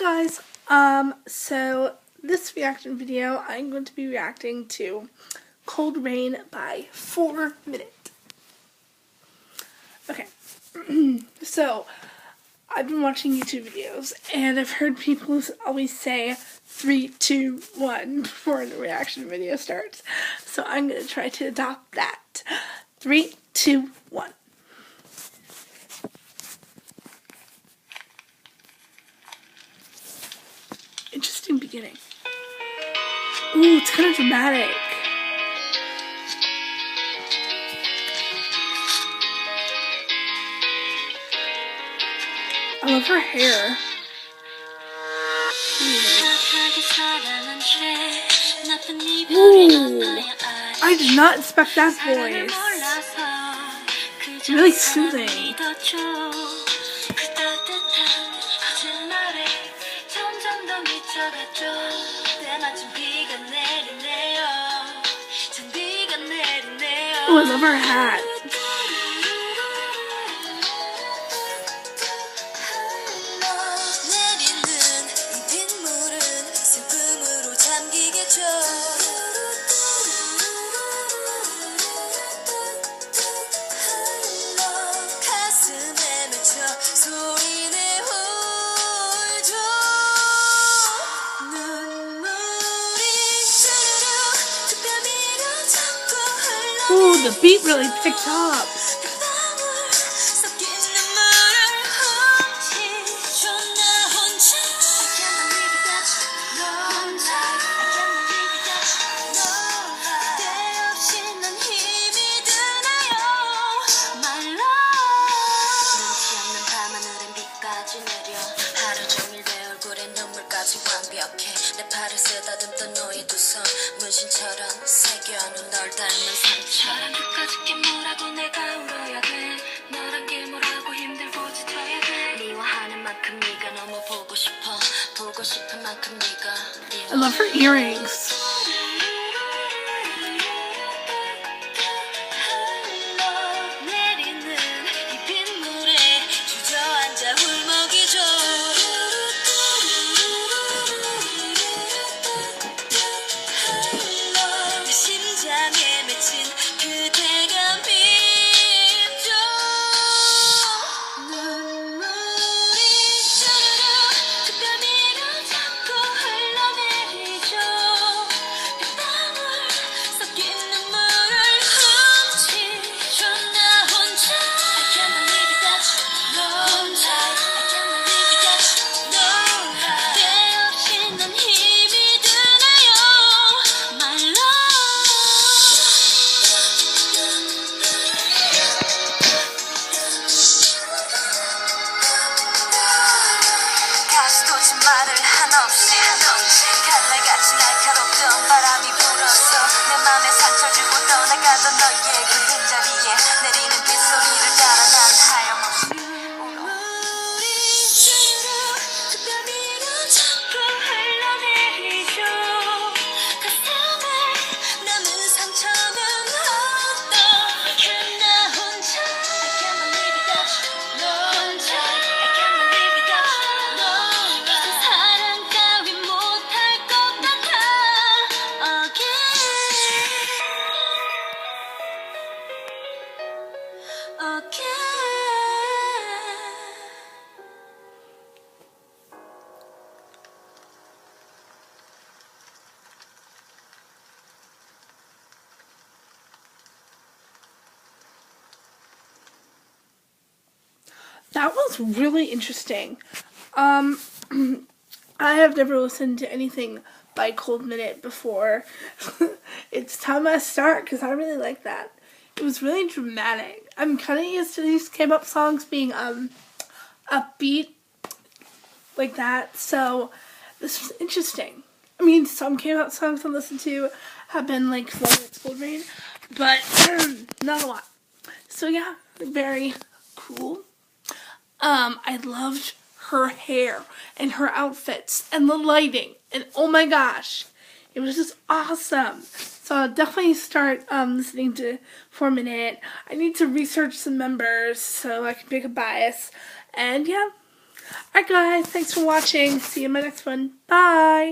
guys, so this reaction video, I'm going to be reacting to Cold Rain by 4 Minute. Okay, so I've been watching YouTube videos, and I've heard people always say 3, 2, 1 before the reaction video starts, so I'm going to try to adopt that. 3, 2, 1. Interesting beginning. Ooh, it's kind of dramatic. I love her hair. Ooh, I did not expect that voice. It's really soothing. Oh, I love her hat. Ooh, the beat really picked up. 내 팔을 쓰다듬던 너의 두 손 문신처럼 새겨놓은 널 닮은 상처 너랑 끝까지 깨물어도 내가 울어야 돼 너랑 길몰아고 힘들고 지쳐야 돼 미워하는 만큼 네가 너무 보고 싶어 보고 싶은 만큼 네가 I love her earrings. 말을 한없이 칼날같이 날카롭던 바람이 불어서 내 맘에 상처 주고 떠나가던 너의 그 빈자리에 내리는 빗소리를 따라 난 하염없이 눈물이 주르륵 특별히로 자꾸 흘러내리죠 가슴에 남은 상처는 어떻게 나 혼자 I can't believe it that you 혼자 I can't believe it that you That was really interesting. I have never listened to anything by Cold Minute before. It's time I start because I really like that. It was really dramatic. I'm kind of used to these K-pop songs being upbeat like that, so this was interesting. I mean, some K-pop songs I listen to have been like Cold Rain, but not a lot. So yeah, very cool. I loved her hair and her outfits and the lighting, and oh my gosh, it was just awesome. So I'll definitely start listening to 4 Minute. I need to research some members so I can pick a bias, and yeah, Alright guys, thanks for watching. See you in my next one. Bye!